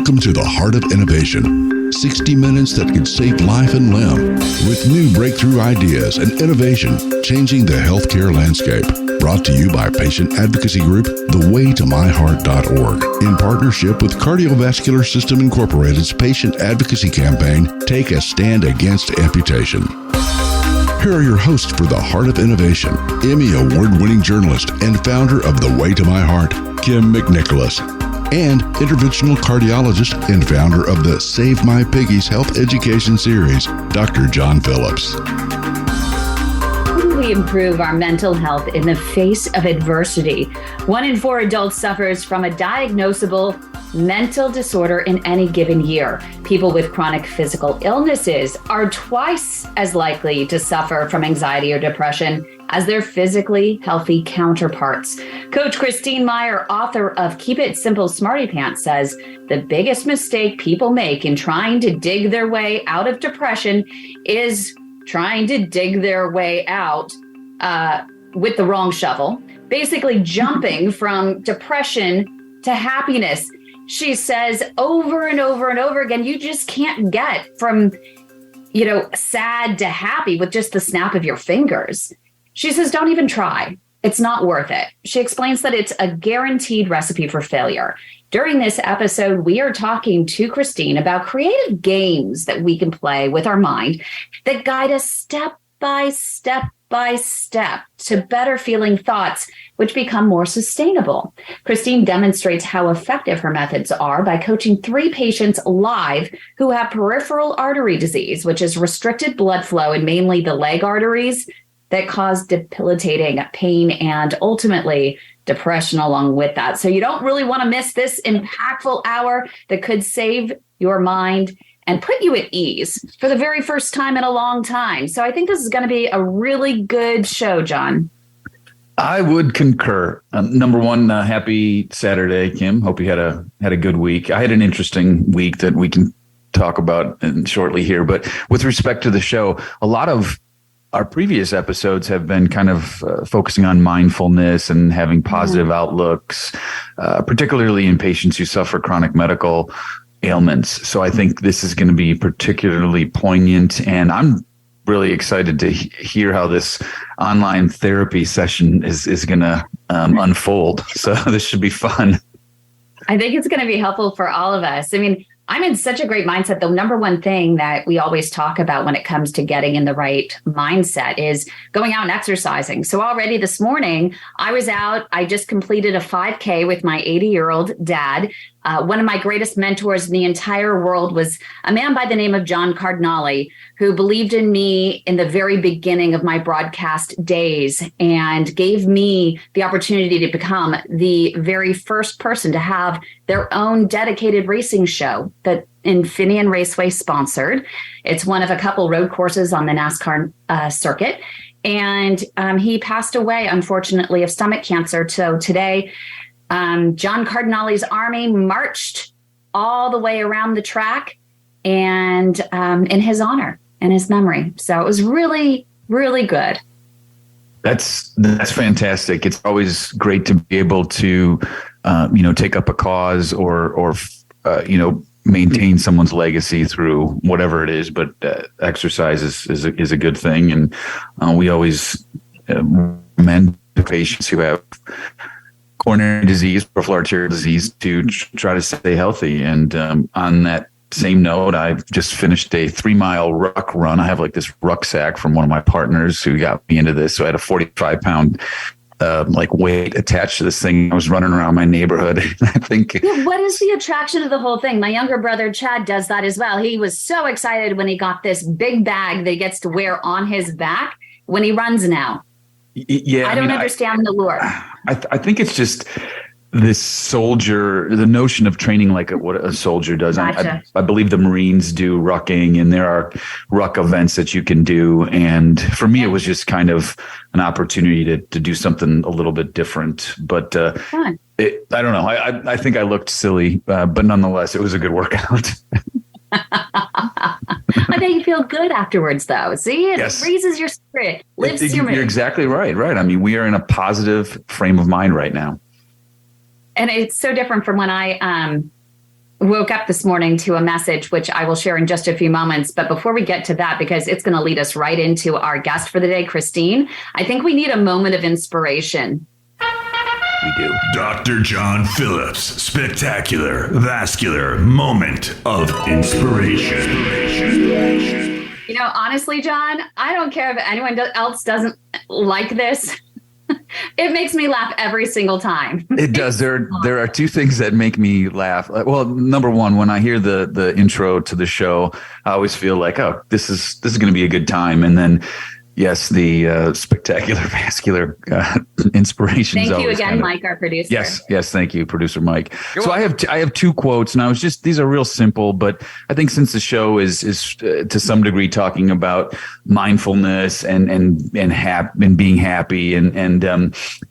Welcome to the Heart of Innovation. 60 minutes that could save life and limb, with new breakthrough ideas and innovation changing the healthcare landscape. Brought to you by patient advocacy group thewaytomyheart.org in partnership with Cardiovascular System Incorporated's patient advocacy campaign, Take a Stand Against Amputation. Here are your hosts for the Heart of Innovation, Emmy Award-winning journalist and founder of The Way to My Heart, Kym McNicholas, and interventional cardiologist and founder of the Save My Piggies Health Education Series, Dr. John Phillips. How do we improve our mental health in the face of adversity? 1 in 4 adults suffers from a diagnosable mental disorder in any given year. People with chronic physical illnesses are twice as likely to suffer from anxiety or depression as their physically healthy counterparts. Coach Christine Meyer, author of It Simple Smarty Pants, says the biggest mistake people make in trying to dig their way out of depression is trying to dig their way out with the wrong shovel, basically jumping from depression to happiness. She says over and over and over again, you just can't get from, sad to happy with just the snap of your fingers. She says, don't even try. It's not worth it. She explains that it's a guaranteed recipe for failure. During this episode, we are talking to Christine about creative games that we can play with our mind that guide us step by step to better feeling thoughts, which become more sustainable. Christine demonstrates how effective her methods are by coaching 3 patients live who have peripheral artery disease, which is restricted blood flow in mainly the leg arteries that cause debilitating pain and ultimately depression along with that. So you don't really want to miss this impactful hour that could save your mind and put you at ease for the very first time in a long time. So I think this is going to be a really good show, John. I would concur. Number one, happy Saturday, Kym. Hope you had a good week. I had an interesting week that we can talk about shortly here. But with respect to the show, a lot of our previous episodes have been kind of focusing on mindfulness and having positive outlooks, particularly in patients who suffer chronic medical ailments. So I think this is going to be particularly poignant, and I'm really excited to hear how this online therapy session is going to unfold. So this should be fun. I think it's going to be helpful for all of us. I mean, I'm in such a great mindset. The number one thing that we always talk about when it comes to getting in the right mindset is going out and exercising. So already this morning, I was out. I just completed a 5K with my 80-year-old dad. One of my greatest mentors in the entire world was a man by the name of John Cardinale, who believed in me in the very beginning of my broadcast days and gave me the opportunity to become the very first person to have their own dedicated racing show that Infineon Raceway sponsored. It's one of a couple road courses on the NASCAR circuit. And he passed away, unfortunately, of stomach cancer. So today, John Cardinale's army marched all the way around the track and in his honor and his memory. So it was really, really good. That's fantastic. It's always great to be able to, take up a cause or maintain someone's legacy through whatever it is. But exercise is a good thing, and we always recommend to patients who have coronary disease, peripheral artery disease, to try to stay healthy. And on that same note, I've just finished a 3-mile ruck run. I have like this rucksack from one of my partners who got me into this. So I had a 45-pound weight attached to this thing. I was running around my neighborhood. I think. Yeah, what is the attraction of the whole thing? My younger brother, Chad, does that as well. He was so excited when he got this big bag that he gets to wear on his back when he runs now. Yeah, I don't understand the lure. I think it's just the notion of training like what a soldier does. Gotcha. I believe the Marines do rucking, and there are ruck events that you can do. And for me, it was just kind of an opportunity to do something a little bit different. But I don't know. I think I looked silly, but nonetheless, it was a good workout. I bet you feel good afterwards, though. See, it raises your spirit, lifts your mood. You're exactly right. Right. I mean, we are in a positive frame of mind right now. And it's so different from when I woke up this morning to a message, which I will share in just a few moments. But before we get to that, because it's going to lead us right into our guest for the day, Christine, I think we need a moment of inspiration. We do. Dr. John Phillips, spectacular, vascular moment of inspiration. You know, honestly, John, I don't care if anyone else doesn't like this. It makes me laugh every single time. It does. There are two things that make me laugh. Well, number one, when I hear the intro to the show, I always feel like, oh, this is going to be a good time. And then, yes, the spectacular vascular inspiration. Thank you again, Mike, our producer. Yes, thank you, producer Mike. So I have two quotes, and I was these are real simple, but I think since the show is to some degree talking about mindfulness and being happy, and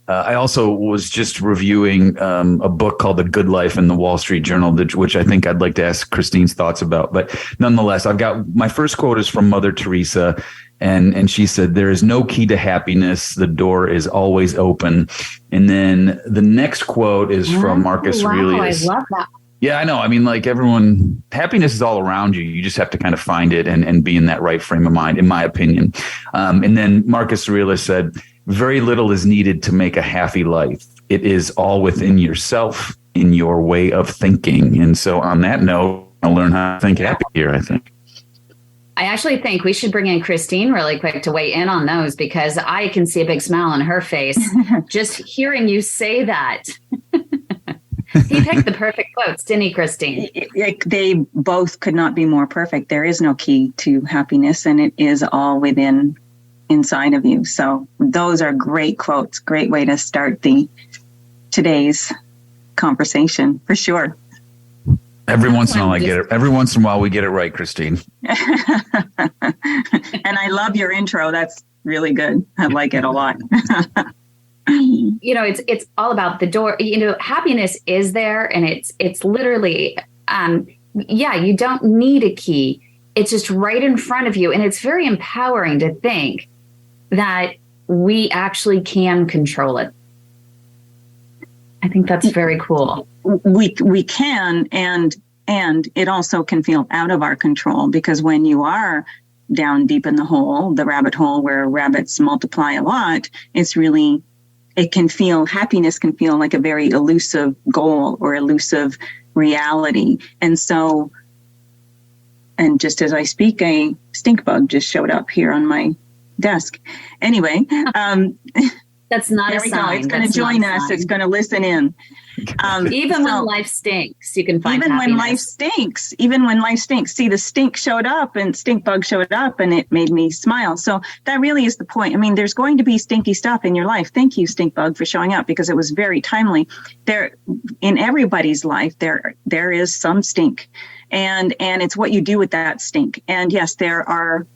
I also was just reviewing a book called The Good Life in the Wall Street Journal, which I think I'd like to ask Christine's thoughts about. But nonetheless, I've got my first quote is from Mother Teresa. And she said, "There is no key to happiness. The door is always open." And then the next quote is from Marcus Aurelius. I love that. Yeah, I know. I mean, like happiness is all around you. You just have to kind of find it and be in that right frame of mind, in my opinion. And then Marcus Aurelius said, "Very little is needed to make a happy life. It is all within yourself, in your way of thinking." And so on that note, I'll learn how to think happy here, I think. I actually think we should bring in Christine really quick to weigh in on those, because I can see a big smile on her face just hearing you say that. He picked the perfect quotes, didn't he, Christine? They both could not be more perfect. There is no key to happiness, and it is all inside of you. So those are great quotes. Great way to start today's conversation, for sure. Every once in a while, I get it. Every once in a while, we get it right, Christine. And I love your intro. That's really good. I like it a lot. You know, it's all about the door. You know, happiness is there, and it's literally, you don't need a key. It's just right in front of you, and it's very empowering to think that we actually can control it. I think that's very cool. We can, and it also can feel out of our control, because when you are down deep in the rabbit hole where rabbits multiply a lot, happiness can feel like a very elusive goal or elusive reality. And so, and just as I speak, a stink bug just showed up here on my desk. Anyway, that's not a sign. It's going to join us. It's going to listen in. Even when life stinks, you can find happiness. Even when life stinks. See, the stink bug showed up, and it made me smile. So that really is the point. I mean, there's going to be stinky stuff in your life. Thank you, stink bug, for showing up, because it was very timely. There, in everybody's life, there is some stink, and it's what you do with that stink. And yes, there are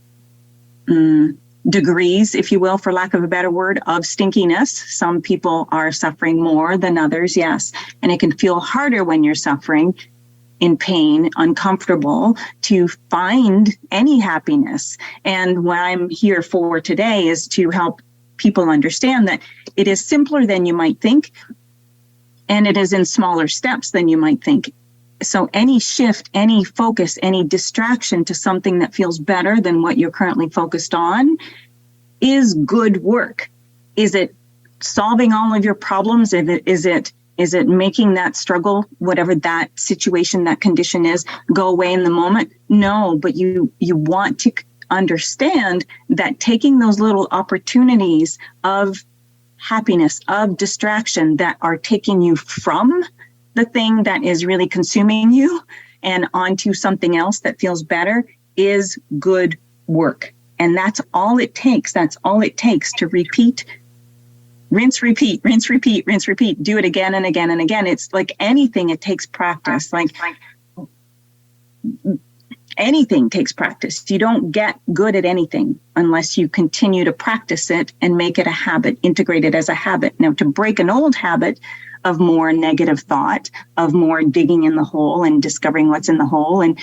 degrees, if you will, for lack of a better word, of stinkiness. Some people are suffering more than others, yes. And it can feel harder when you're suffering, in pain, uncomfortable, to find any happiness. And what I'm here for today is to help people understand that it is simpler than you might think, and it is in smaller steps than you might think. So any shift, any focus, any distraction to something that feels better than what you're currently focused on is good work. Is it solving all of your problems? Is it making that struggle, whatever that situation, that condition is, go away in the moment? No, but you want to understand that taking those little opportunities of happiness, of distraction that are taking you from the thing that is really consuming you and onto something else that feels better is good work. And that's all it takes. That's all it takes to repeat, rinse, repeat, rinse, repeat, rinse, repeat. Do it again and again and again. It's like anything, it takes practice. Like anything takes practice. You don't get good at anything unless you continue to practice it and make it a habit, integrate it as a habit. Now, to break an old habit of more negative thought, of more digging in the hole and discovering what's in the hole. And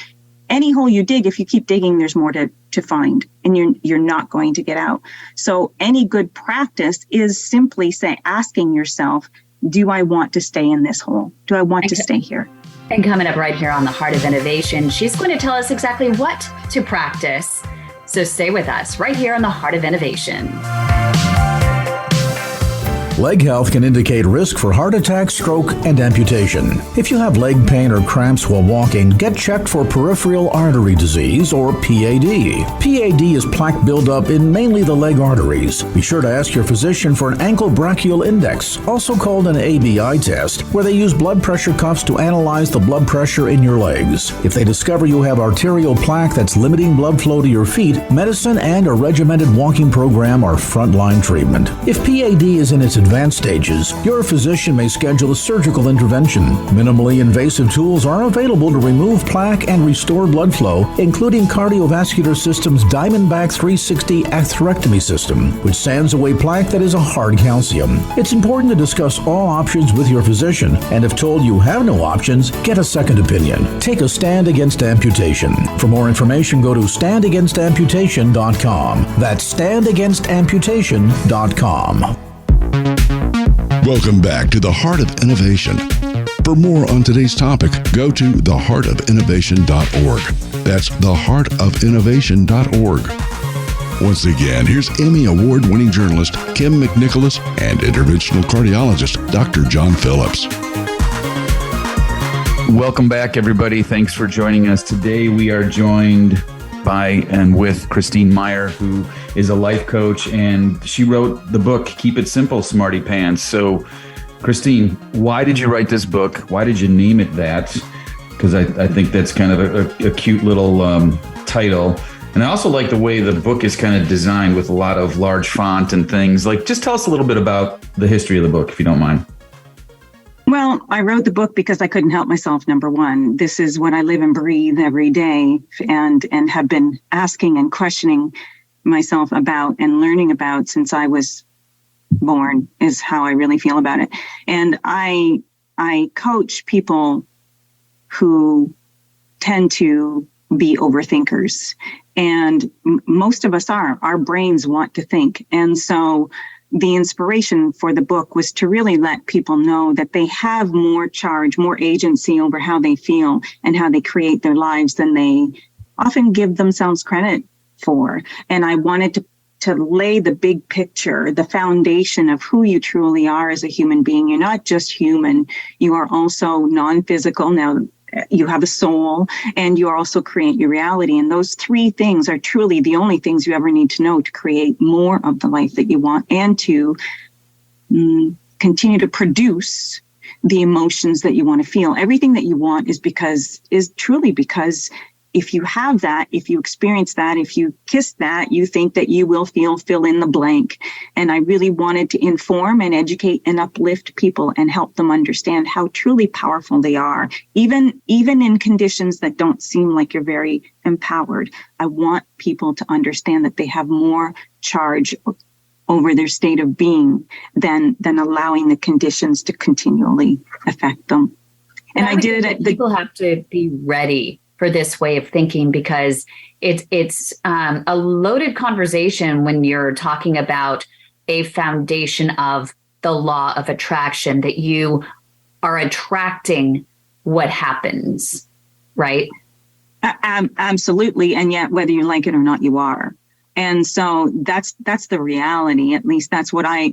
any hole you dig, if you keep digging, there's more to find, and you're not going to get out. So any good practice is simply asking yourself, do I want to stay in this hole? Do I want to stay here? And coming up right here on the Heart of Innovation, she's going to tell us exactly what to practice. So stay with us right here on the Heart of Innovation. Leg health can indicate risk for heart attack, stroke, and amputation. If you have leg pain or cramps while walking, get checked for Peripheral Artery Disease, or PAD. PAD is plaque buildup in mainly the leg arteries. Be sure to ask your physician for an ankle brachial index, also called an ABI test, where they use blood pressure cuffs to analyze the blood pressure in your legs. If they discover you have arterial plaque that's limiting blood flow to your feet, medicine and a regimented walking program are frontline treatment. If PAD is in its advanced stages, your physician may schedule a surgical intervention. Minimally invasive tools are available to remove plaque and restore blood flow, including Cardiovascular System's Diamondback 360 atherectomy system, which sands away plaque that is a hard calcium. It's important to discuss all options with your physician, and if told you have no options, get a second opinion. Take a stand against amputation. For more information, go to standagainsamputation.com. That's standagainsamputation.com. Welcome back to the Heart of Innovation. For more on today's topic, go to theheartofinnovation.org. That's theheartofinnovation.org. Once again, here's Emmy Award-winning journalist Kym McNicholas and interventional cardiologist Dr. John Phillips. Welcome back, everybody. Thanks for joining us. Today we are joined by and with Christine Meyer, who is a life coach, and she wrote the book, Keep It Simple, Smarty Pants. So, Christine, why did you write this book? Why did you name it that? Because I think that's kind of a cute little title. And I also like the way the book is kind of designed with a lot of large font and things. Like, just tell us a little bit about the history of the book, if you don't mind. Well, I wrote the book because I couldn't help myself, number one. This is what I live and breathe every day, and have been asking and questioning myself about and learning about since I was born, is how I really feel about it. And I coach people who tend to be overthinkers. And most of us are. Our brains want to think. And so the inspiration for the book was to really let people know that they have more charge, more agency over how they feel and how they create their lives than they often give themselves credit for. And I wanted to lay the big picture, the foundation of who you truly are as a human being. You're not just human. You are also non-physical. Now, you have a soul, and you also create your reality. And those three things are truly the only things you ever need to know to create more of the life that you want and to continue to produce the emotions that you want to feel. Everything that you want is truly because if you have that, if you experience that, if you kiss that, you think that you will fill in the blank. And I really wanted to inform and educate and uplift people and help them understand how truly powerful they are, even in conditions that don't seem like you're very empowered. I want people to understand that they have more charge over their state of being than allowing the conditions to continually affect them. And I did it. People have to be ready for this way of thinking, because it's a loaded conversation when you're talking about a foundation of the law of attraction, that you are attracting what happens, right? Absolutely. And yet, whether you like it or not, you are. And so that's the reality. At least that's what I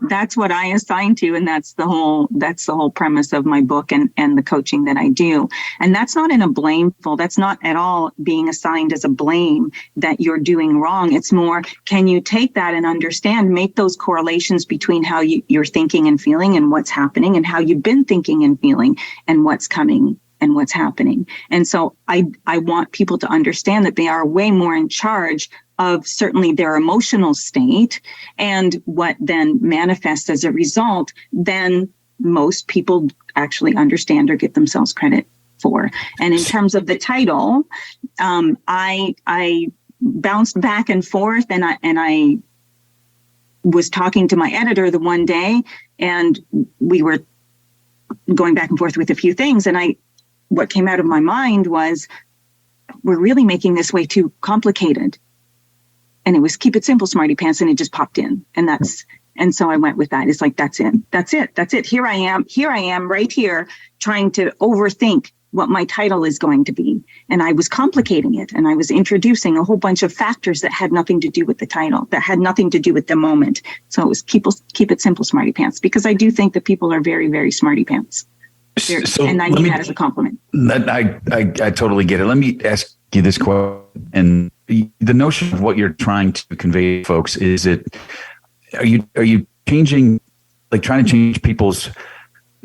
assign to. And that's the whole premise of my book and the coaching that I do. And that's not in a blameful, that's not at all being assigned as a blame that you're doing wrong. It's more, can you take that and understand, make those correlations between how you're thinking and feeling and what's happening, and how you've been thinking and feeling and what's coming and what's happening. And so I want people to understand that they are way more in charge of certainly their emotional state and what then manifests as a result than most people actually understand or give themselves credit for. And in terms of the title, I bounced back and forth, and I was talking to my editor the one day, and we were going back and forth with a few things. And what came out of my mind was, we're really making this way too complicated. And it was Keep It Simple, Smarty Pants, and it just popped in. And And so I went with that. It's like, that's it. Here I am right here trying to overthink what my title is going to be. And I was complicating it, and I was introducing a whole bunch of factors that had nothing to do with the title, that had nothing to do with the moment. So it was keep it simple, smarty pants, because I do think that people are very, very smarty pants. So and I mean that as a compliment. I totally get it. Let me ask you this question. And the notion of what you're trying to convey to folks is are you changing, like trying to change people's,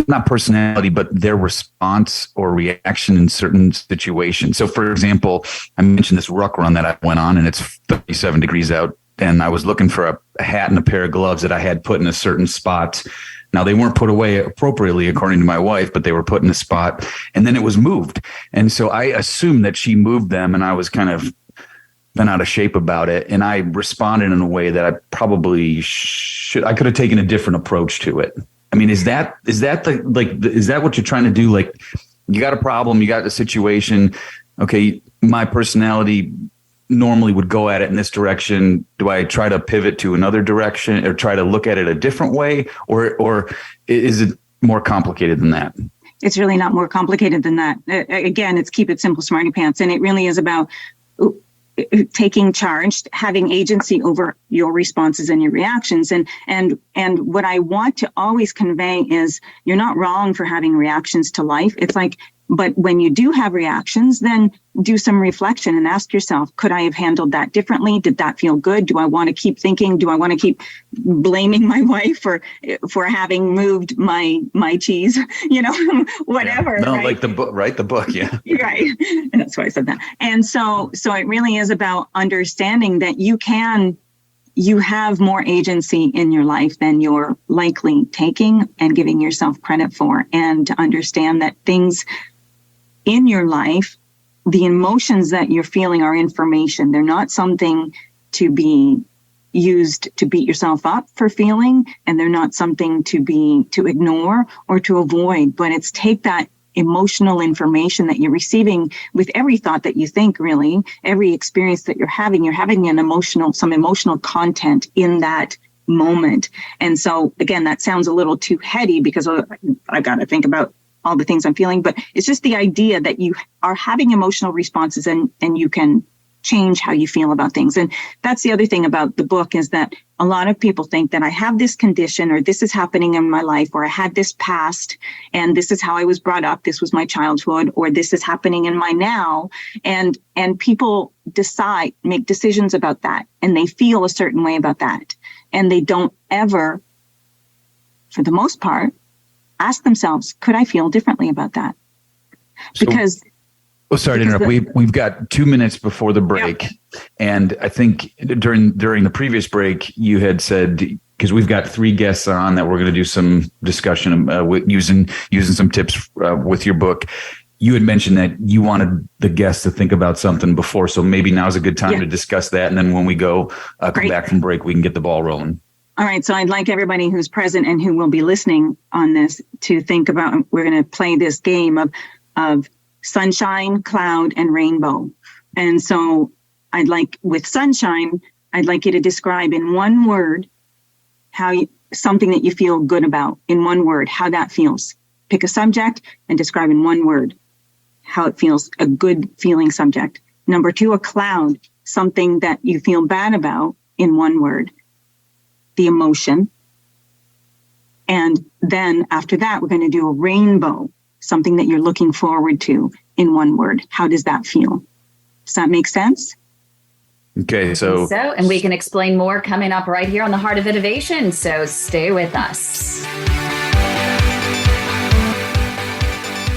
not personality, but their response or reaction in certain situations? So for example, I mentioned this ruck run that I went on, and it's 37 degrees out, and I was looking for a hat and a pair of gloves that I had put in a certain spot. Now, they weren't put away appropriately, according to my wife, but they were put in a spot, and then it was moved. And so I assumed that she moved them, and I was kind of been out of shape about it. And I responded in a way that I probably I could have taken a different approach to it. I mean, is that what you're trying to do? Like, you got a problem, you got a situation. Okay, my personality normally would go at it in this direction. Do I try to pivot to another direction, or try to look at it a different way? Or is it more complicated than that? It's really not more complicated than that. Again, it's keep it simple, smarty pants. And it really is about taking charge, having agency over your responses and your reactions. And what I want to always convey is, you're not wrong for having reactions to life. It's like, but when you do have reactions, then do some reflection and ask yourself, could I have handled that differently? Did that feel good? Do I want to keep thinking? Do I want to keep blaming my wife for having moved my cheese? Whatever. Yeah. No, right? like the book, right? The book, yeah. Right. And that's why I said that. And so it really is about understanding that you have more agency in your life than you're likely taking and giving yourself credit for, and to understand that things in your life, the emotions that you're feeling are information. They're not something to be used to beat yourself up for feeling, and they're not something to ignore or to avoid, but it's take that emotional information that you're receiving with every thought that you think, really, every experience that you're having some emotional content in that moment. And so again, that sounds a little too heady, because I got to think about all the things I'm feeling, but it's just the idea that you are having emotional responses, and you can change how you feel about things. And that's the other thing about the book, is that a lot of people think that I have this condition, or this is happening in my life, or I had this past, and this is how I was brought up. This was my childhood, or this is happening in my now. And people make decisions about that, and they feel a certain way about that. And they don't ever, for the most part, ask themselves, could I feel differently about that? Because sorry to interrupt. We've got 2 minutes before the break. Yep. And I think during the previous break, you had said, because we've got 3 guests on, that we're going to do some discussion using some tips with your book. You had mentioned that you wanted the guests to think about something before. So maybe now's a good time to discuss that. And then when we come back from break, we can get the ball rolling. All right. So I'd like everybody who's present and who will be listening on this to think about, we're going to play this game of sunshine, cloud, and rainbow. And so with sunshine, I'd like you to describe in one word something that you feel good about, in one word, how that feels. Pick a subject and describe in one word how it feels, a good feeling subject. Number 2, a cloud, something that you feel bad about, in one word, the emotion. And then after that, we're going to do a rainbow, something that you're looking forward to, in one word. How does that feel? Does that make sense? Okay, and we can explain more coming up right here on the Heart of Innovation. So stay with us.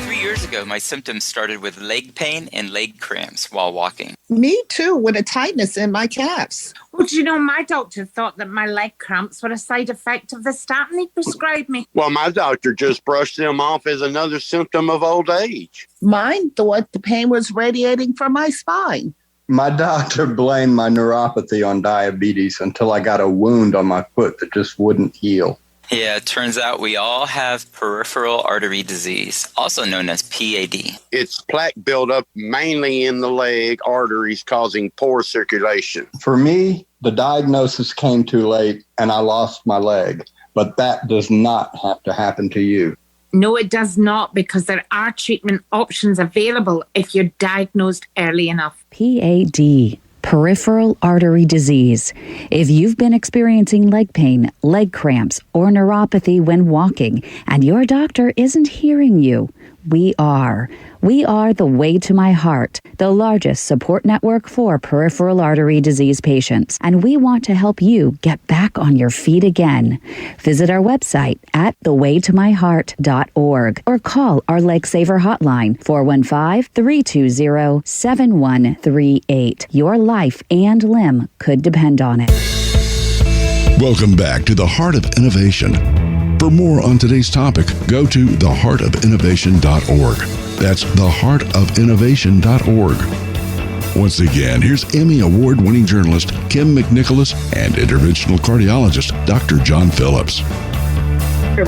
3 years ago, my symptoms started with leg pain and leg cramps while walking. Me too, with a tightness in my calves. Well, do you know, my doctor thought that my leg cramps were a side effect of the statin he prescribed me. Well, my doctor just brushed them off as another symptom of old age. Mine thought the pain was radiating from my spine. My doctor blamed my neuropathy on diabetes until I got a wound on my foot that just wouldn't heal. Yeah, it turns out we all have peripheral artery disease, also known as PAD. It's plaque buildup mainly in the leg arteries causing poor circulation. For me, the diagnosis came too late and I lost my leg, but that does not have to happen to you. No, it does not, because there are treatment options available if you're diagnosed early enough. PAD, peripheral artery disease. If you've been experiencing leg pain, leg cramps, or neuropathy when walking, and your doctor isn't hearing you, we are. We are The Way to My Heart, the largest support network for peripheral artery disease patients, and we want to help you get back on your feet again. Visit our website at thewaytomyheart.org or call our Leg Saver hotline, 415-320-7138. Your life and limb could depend on it. Welcome back to the Heart of Innovation. For more on today's topic, go to theheartofinnovation.org. That's theheartofinnovation.org. Once again, here's Emmy Award-winning journalist Kym McNicholas and interventional cardiologist Dr. John Phillips.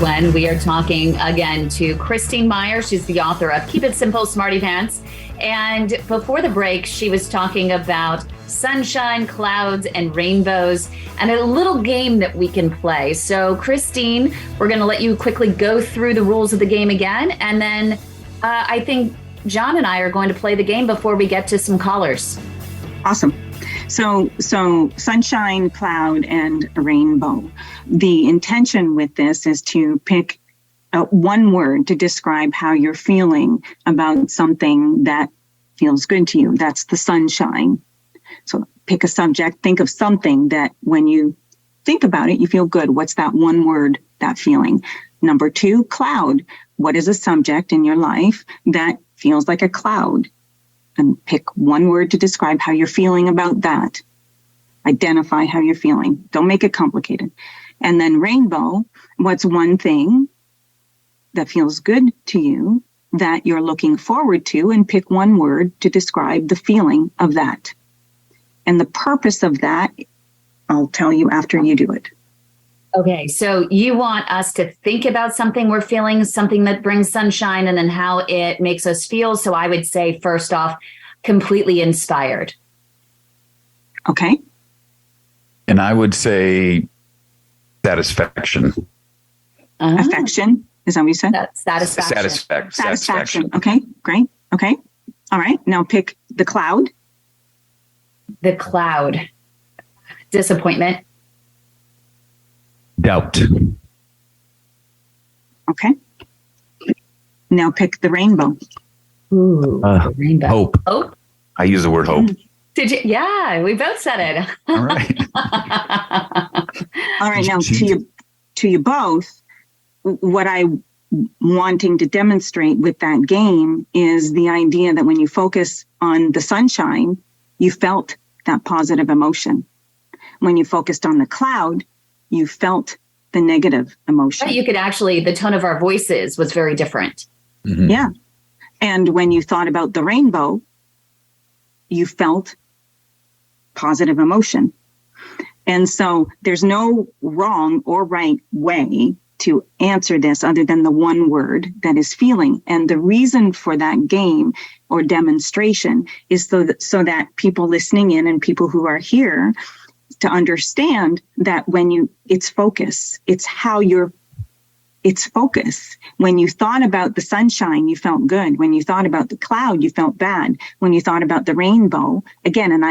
When we are talking again to Christine Meyer, she's the author of It Simple Smarty Pants. And before the break, she was talking about sunshine, clouds, and rainbows, and a little game that we can play. So, Christine, we're going to let you quickly go through the rules of the game again, and then I think John and I are going to play the game before we get to some callers. Awesome. So sunshine, cloud, and rainbow. The intention with this is to pick one word to describe how you're feeling about something that feels good to you. That's the sunshine. So pick a subject, think of something that when you think about it, you feel good. What's that one word, that feeling? Number 2, cloud. What is a subject in your life that feels like a cloud? And pick one word to describe how you're feeling about that. Identify how you're feeling. Don't make it complicated. And then rainbow. What's one thing that feels good to you that you're looking forward to, and pick one word to describe the feeling of that. And the purpose of that, I'll tell you after you do it. Okay, so you want us to think about something we're feeling, something that brings sunshine, and then how it makes us feel. So I would say, first off, completely inspired. Okay. And I would say satisfaction. Affection. Is that what you said? That's satisfaction. Satisfaction. Okay, great. Okay. All right. Now pick the cloud. The cloud. Disappointment. Doubt. Okay. Now pick the rainbow. Ooh, rainbow. Hope. Hope. I use the word hope. Did you? Yeah, we both said it. All right. All right. Now to you both, what I'm wanting to demonstrate with that game is the idea that when you focus on the sunshine, you felt that positive emotion. When you focused on the cloud, you felt the negative emotion. But you could actually, the tone of our voices was very different. Mm-hmm. Yeah. And when you thought about the rainbow, you felt positive emotion. And so there's no wrong or right way to answer this other than the one word that is feeling. And the reason for that game or demonstration is so that people listening in and people who are here to understand that it's focus. It's focus. When you thought about the sunshine, you felt good. When you thought about the cloud, you felt bad. When you thought about the rainbow, again, and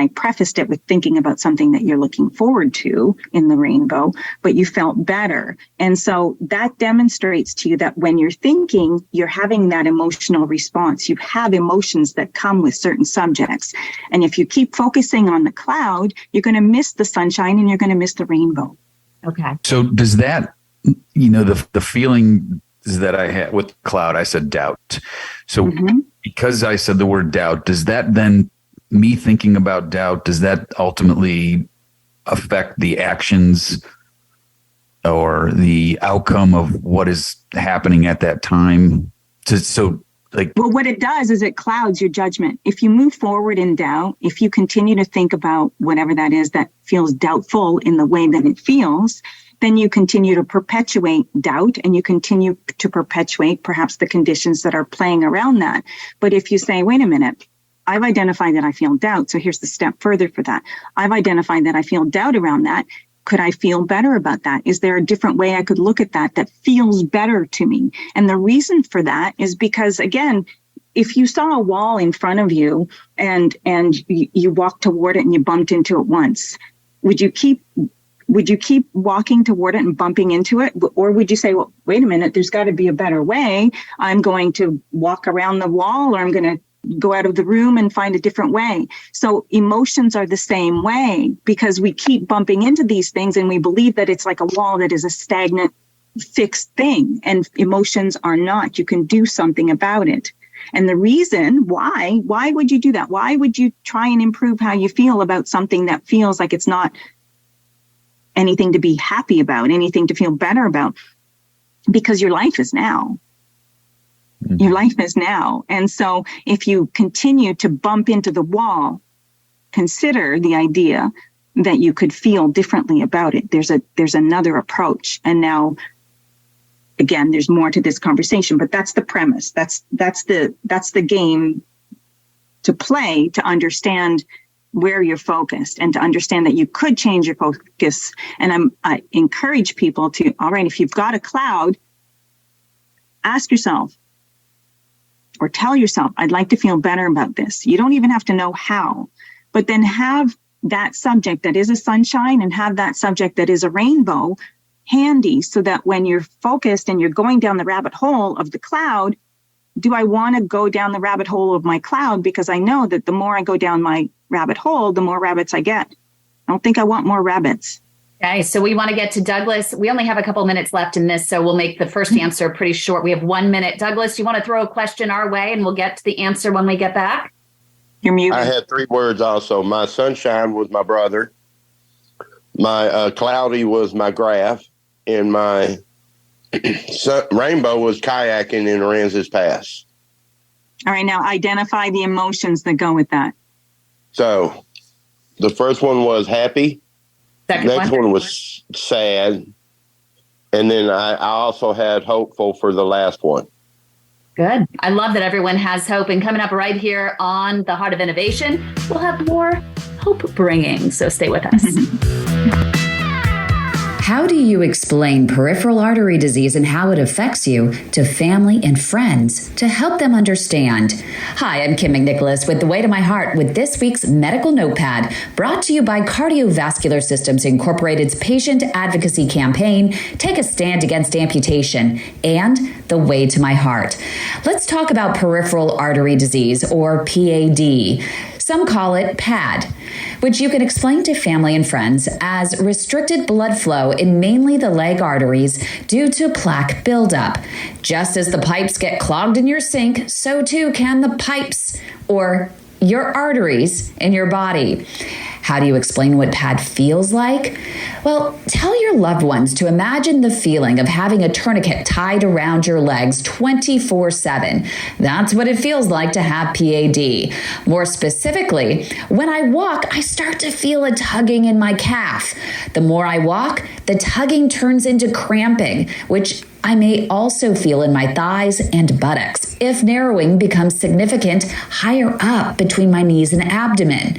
I prefaced it with thinking about something that you're looking forward to in the rainbow, but you felt better. And so that demonstrates to you that when you're thinking, you're having that emotional response. You have emotions that come with certain subjects. And if you keep focusing on the cloud, you're going to miss the sunshine and you're going to miss the rainbow. Okay. So does that, the feeling that I had with cloud, I said doubt. So because I said the word doubt, does that then, me thinking about doubt, does that ultimately affect the actions or the outcome of what is happening at that time? Well, what it does is it clouds your judgment. If you move forward in doubt, if you continue to think about whatever that is that feels doubtful in the way that it feels, then you continue to perpetuate doubt and you continue to perpetuate perhaps the conditions that are playing around that. But if you say, wait a minute, I've identified that I feel doubt. So here's the step further for that. I've identified that I feel doubt around that. Could I feel better about that? Is there a different way I could look at that feels better to me? And the reason for that is because, again, if you saw a wall in front of you and you walked toward it and you bumped into it once, would you keep walking toward it and bumping into it? Or would you say, well, wait a minute, there's got to be a better way. I'm going to walk around the wall, or I'm going to go out of the room and find a different way. So emotions are the same way, because we keep bumping into these things and we believe that it's like a wall that is a stagnant, fixed thing. And emotions are not. You can do something about it. And the reason why would you do that? Why would you try and improve how you feel about something that feels like it's not anything to be happy about, anything to feel better about? Because your life is now. Your life is now. And so if you continue to bump into the wall, consider the idea that you could feel differently about it. There's another approach. And now, again, there's more to this conversation, but that's the premise. That's the game to play, to understand where you're focused and to understand that you could change your focus. And I encourage people to, all right, if you've got a cloud, ask yourself, or tell yourself, I'd like to feel better about this. You don't even have to know how, but then have that subject that is a sunshine and have that subject that is a rainbow handy, so that when you're focused and you're going down the rabbit hole of the cloud, do I want to go down the rabbit hole of my cloud? Because I know that the more I go down my rabbit hole, the more rabbits I get. I don't think I want more rabbits. Okay, so we want to get to Douglas. We only have a couple minutes left in this, so we'll make the first answer pretty short. We have 1 minute. Douglas, you want to throw a question our way, and we'll get to the answer when we get back? You're muted. I had 3 words also. My sunshine was my brother. My cloudy was my graph. And my rainbow was kayaking in Aransas Pass. All right, now identify the emotions that go with that. So the first one was happy. Next one was sad. And then I also had hopeful for the last one. Good. I love that everyone has hope. And coming up right here on The Heart of Innovation, we'll have more hope bringing. So stay with us. How do you explain peripheral artery disease and how it affects you to family and friends to help them understand? Hi, I'm Kym McNicholas with The Way to My Heart with this week's Medical Notepad, brought to you by Cardiovascular Systems Incorporated's Patient Advocacy Campaign, Take a Stand Against Amputation, and The Way to My Heart. Let's talk about peripheral artery disease, or PAD. Some call it PAD, which you can explain to family and friends as restricted blood flow in mainly the leg arteries due to plaque buildup. Just as the pipes get clogged in your sink, so too can the pipes, or your arteries, in your body. How do you explain what PAD feels like? Well, tell your loved ones to imagine the feeling of having a tourniquet tied around your legs 24/7. That's what it feels like to have PAD. More specifically, when I walk, I start to feel a tugging in my calf. The more I walk, the tugging turns into cramping, which I may also feel in my thighs and buttocks if narrowing becomes significant higher up between my knees and abdomen.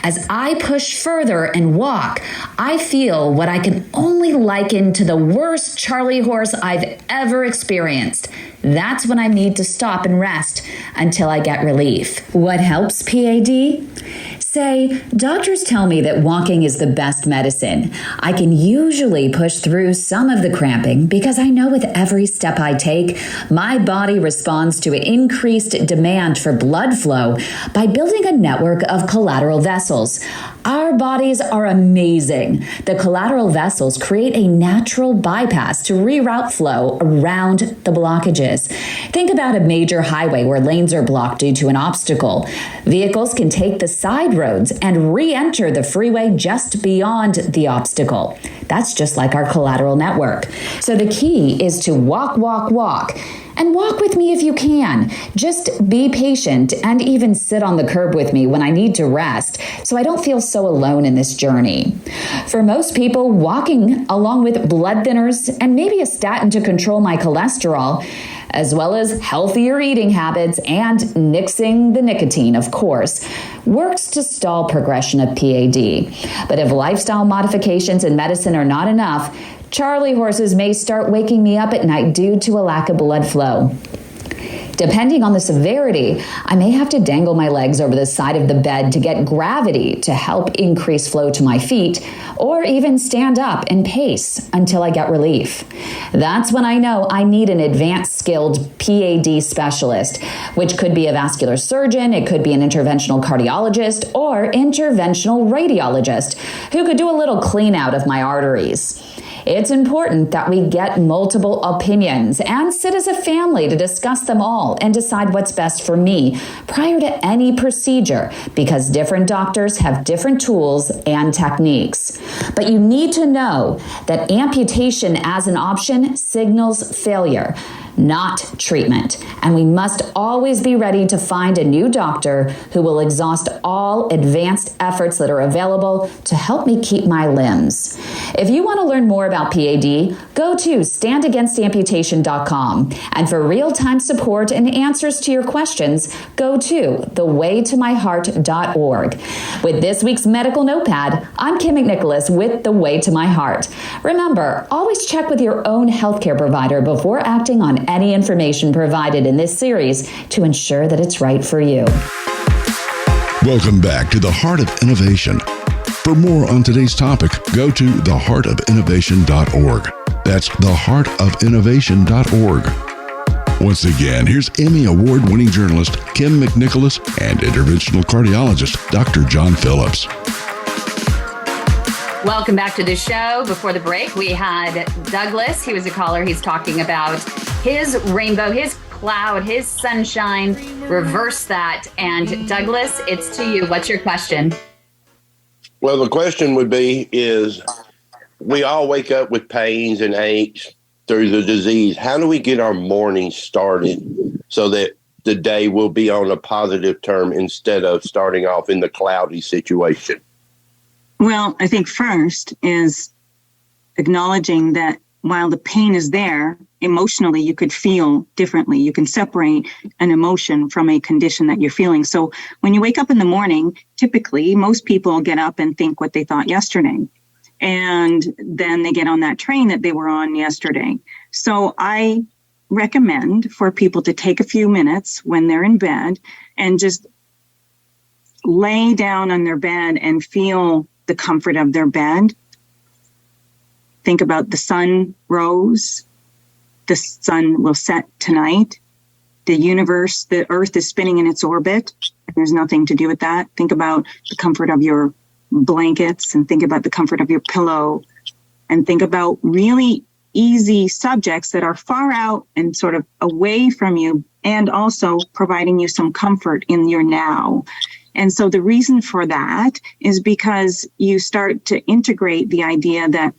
As I push further and walk, I feel what I can only liken to the worst Charlie horse I've ever experienced. That's when I need to stop and rest until I get relief. What helps PAD? Say, doctors tell me that walking is the best medicine. I can usually push through some of the cramping because I know with every step I take, my body responds to increased demand for blood flow by building a network of collateral vessels. Our bodies are amazing. The collateral vessels create a natural bypass to reroute flow around the blockages. Think about a major highway where lanes are blocked due to an obstacle. Vehicles can take the side roads and re-enter the freeway just beyond the obstacle. That's just like our collateral network. So the key is to walk, walk, walk. And walk with me if you can. Just be patient and even sit on the curb with me when I need to rest so I don't feel so alone in this journey. For most people, walking along with blood thinners and maybe a statin to control my cholesterol, as well as healthier eating habits and nixing the nicotine, of course, works to stall progression of PAD. But if lifestyle modifications and medicine are not enough, Charlie horses may start waking me up at night due to a lack of blood flow. Depending on the severity, I may have to dangle my legs over the side of the bed to get gravity to help increase flow to my feet, or even stand up and pace until I get relief. That's when I know I need an advanced skilled PAD specialist, which could be a vascular surgeon, it could be an interventional cardiologist, or interventional radiologist, who could do a little clean out of my arteries. It's important that we get multiple opinions and sit as a family to discuss them all and decide what's best for me prior to any procedure, because different doctors have different tools and techniques. But you need to know that amputation as an option signals failure, not treatment. And we must always be ready to find a new doctor who will exhaust all advanced efforts that are available to help me keep my limbs. If you want to learn more about PAD, go to standagainstamputation.com. And for real-time support and answers to your questions, go to thewaytomyheart.org. With this week's medical notepad, I'm Kym McNicholas with The Way to My Heart. Remember, always check with your own healthcare provider before acting on any information provided in this series to ensure that it's right for you. Welcome back to the Heart of Innovation. For more on today's topic, go to theheartofinnovation.org. That's theheartofinnovation.org. Once again, here's Emmy Award-winning journalist Kym McNicholas and interventional cardiologist Dr. John Phillips. Welcome back to the show. Before the break, we had Douglas. He was a caller. He's talking about his rainbow, his cloud, his sunshine. Reverse that. And Douglas, it's to you. What's your question? Well, the question would be is we all wake up with pains and aches through the disease. How do we get our morning started so that the day will be on a positive term instead of starting off in the cloudy situation? Well, I think first is acknowledging that while the pain is there, emotionally you could feel differently. You can separate an emotion from a condition that you're feeling. So when you wake up in the morning, typically most people get up and think what they thought yesterday. And then they get on that train that they were on yesterday. So I recommend for people to take a few minutes when they're in bed and just lay down on their bed and feel the comfort of their bed. Think about the sun rose. The sun will set tonight. The universe, the earth is spinning in its orbit. There's nothing to do with that. Think about the comfort of your blankets and think about the comfort of your pillow and think about really easy subjects that are far out and sort of away from you and also providing you some comfort in your now. And so the reason for that is because you start to integrate the idea that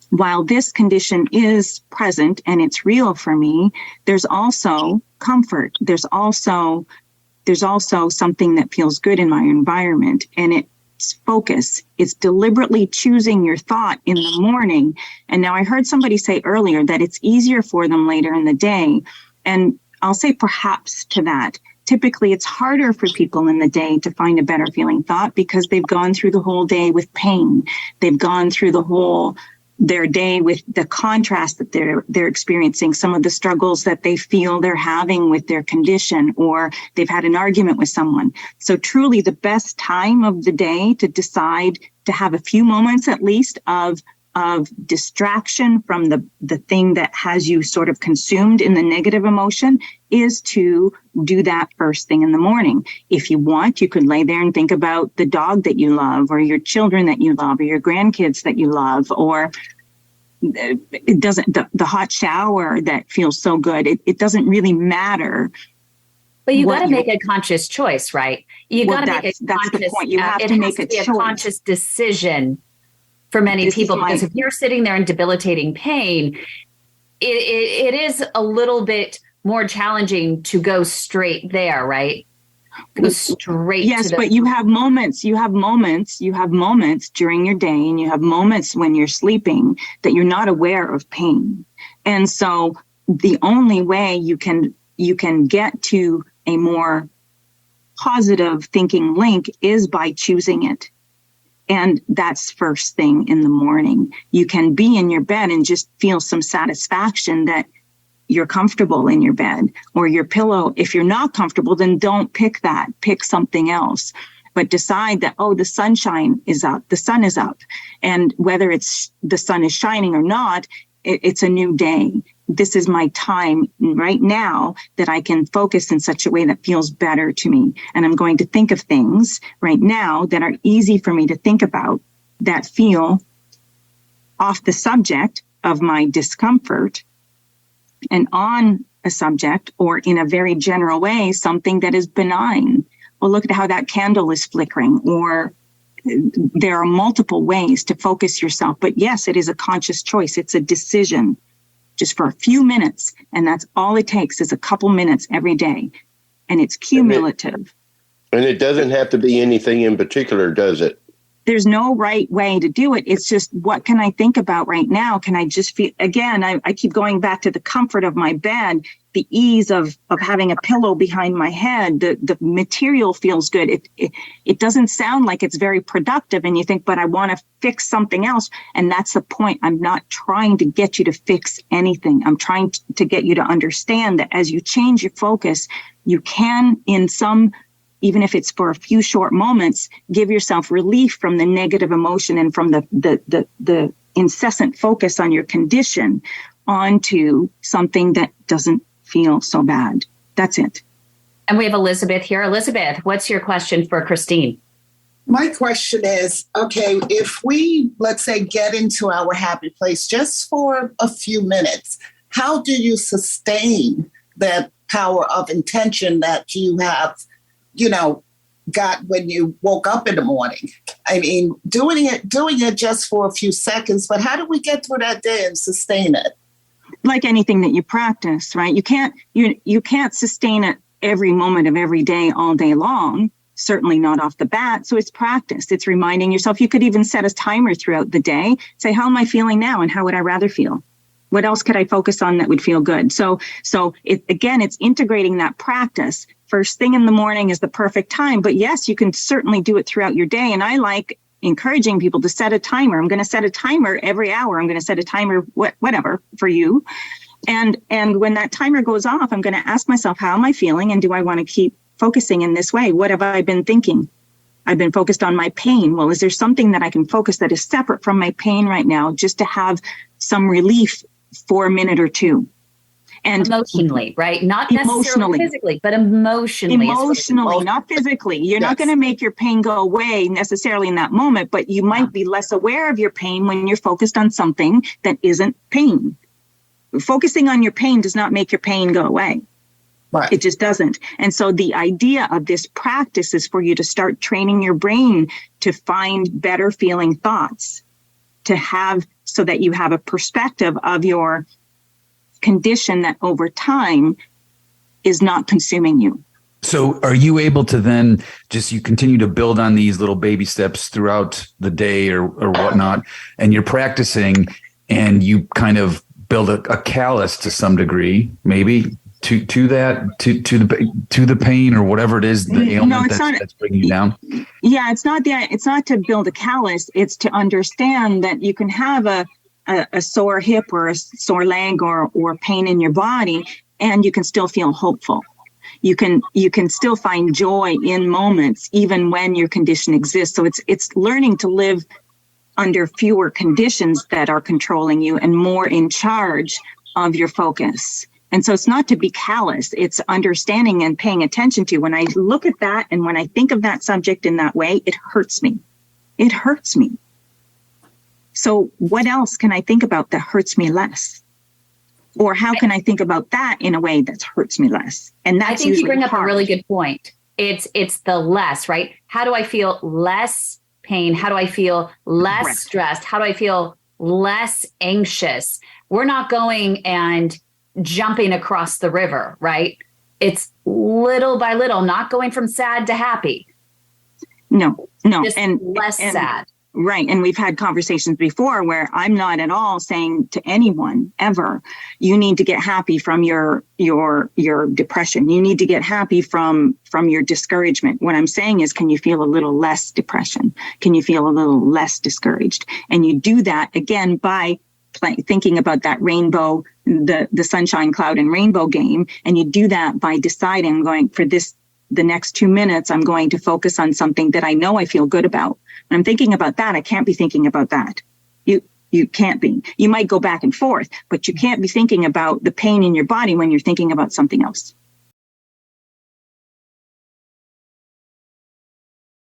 while this condition is present and it's real for me, there's also comfort. There's also something that feels good in my environment. And it's focus. It's deliberately choosing your thought in the morning. And now I heard somebody say earlier that it's easier for them later in the day. And I'll say perhaps to that. Typically, it's harder for people in the day to find a better feeling thought because they've gone through the whole day with pain. They've gone through their day with the contrast that they're experiencing, some of the struggles that they feel they're having with their condition, or they've had an argument with someone. So truly the best time of the day to decide to have a few moments at least of distraction from the thing that has you sort of consumed in the negative emotion is to do that first thing in the morning. If you want, you could lay there and think about the dog that you love or your children that you love or your grandkids that you love, or it doesn't, the hot shower that feels so good. It doesn't really matter. But you got to make a conscious choice, right? You got to make a conscious, that's the point. You have to make a conscious decision for many people, because if you're sitting there in debilitating pain, it is a little bit more challenging to go straight there, right? Go straight. Yes, but you have moments during your day, and you have moments when you're sleeping that you're not aware of pain. And so the only way you can get to a more positive thinking link is by choosing it. And that's first thing in the morning. You can be in your bed and just feel some satisfaction that you're comfortable in your bed or your pillow. If you're not comfortable, then don't pick that. Pick something else. But decide that, the sunshine is up. The sun is up. And whether the sun is shining or not, it's a new day. This is my time right now that I can focus in such a way that feels better to me. And I'm going to think of things right now that are easy for me to think about, that feel off the subject of my discomfort and on a subject, or in a very general way, something that is benign. Well, look at how that candle is flickering, or there are multiple ways to focus yourself. But yes, it is a conscious choice. It's a decision just for a few minutes. And that's all it takes, is a couple minutes every day. And it's cumulative. And it doesn't have to be anything in particular, does it? There's no right way to do it. It's just, what can I think about right now? Can I just feel, again, I keep going back to the comfort of my bed, the ease of having a pillow behind my head. The material feels good. It doesn't sound like it's very productive. And you think, but I want to fix something else. And that's the point. I'm not trying to get you to fix anything. I'm trying to get you to understand that as you change your focus, you can, even if it's for a few short moments, give yourself relief from the negative emotion and from the incessant focus on your condition onto something that doesn't feel so bad. That's it. And we have Elizabeth here. Elizabeth, what's your question for Christine? My question is, okay, if we, let's say, get into our happy place just for a few minutes, how do you sustain that power of intention that you have, got when you woke up in the morning? I mean, doing it just for a few seconds, but how do we get through that day and sustain it? Like anything that you practice, right? You can't sustain it every moment of every day, all day long, certainly not off the bat. So it's practice. It's reminding yourself. You could even set a timer throughout the day. Say, how am I feeling now? And how would I rather feel? What else could I focus on that would feel good? So it's integrating that practice. First thing in the morning is the perfect time. But yes, you can certainly do it throughout your day. And I like encouraging people to set a timer. I'm going to set a timer every hour. I'm going to set a timer, whatever, for you. And when that timer goes off, I'm going to ask myself, how am I feeling? And do I want to keep focusing in this way? What have I been thinking? I've been focused on my pain. Well, is there something that I can focus that is separate from my pain right now, just to have some relief for a minute or two? And emotionally, right? Not necessarily physically, but emotionally. Emotionally, not physically. You're not going to make your pain go away necessarily in that moment, but you might be less aware of your pain when you're focused on something that isn't pain. Focusing on your pain does not make your pain go away. Right. It just doesn't. And so the idea of this practice is for you to start training your brain to find better feeling thoughts, so that you have a perspective of your condition that over time is not consuming you. So are you able to then you continue to build on these little baby steps throughout the day or whatnot, and you're practicing and you kind of build a callus to some degree, maybe to the pain or whatever it is, the ailment that's bringing you down? Yeah, it's not to build a callus. It's to understand that you can have a sore hip or a sore leg or pain in your body, and you can still feel hopeful. You can still find joy in moments, even when your condition exists. So it's learning to live under fewer conditions that are controlling you and more in charge of your focus. And so it's not to be callous. It's understanding and paying attention to. When I look at that and when I think of that subject in that way, it hurts me. It hurts me. So what else can I think about that hurts me less? Or how can I think about that in a way that hurts me less? And that's, I think you bring up a really good point. It's the less, right? How do I feel less pain? How do I feel less stressed? How do I feel less anxious? we're not going and jumping across the river, right? It's little by little, not going from sad to happy. No, just less sad. Right. And we've had conversations before where I'm not at all saying to anyone ever, you need to get happy from your depression. You need to get happy from your discouragement. What I'm saying is, can you feel a little less depression? Can you feel a little less discouraged? And you do that again by thinking about that rainbow, the sunshine, cloud, and rainbow game. And you do that by deciding, going for the next 2 minutes, I'm going to focus on something that I know I feel good about. When I'm thinking about that, I can't be thinking about that. You can't be. You might go back and forth, but you can't be thinking about the pain in your body when you're thinking about something else.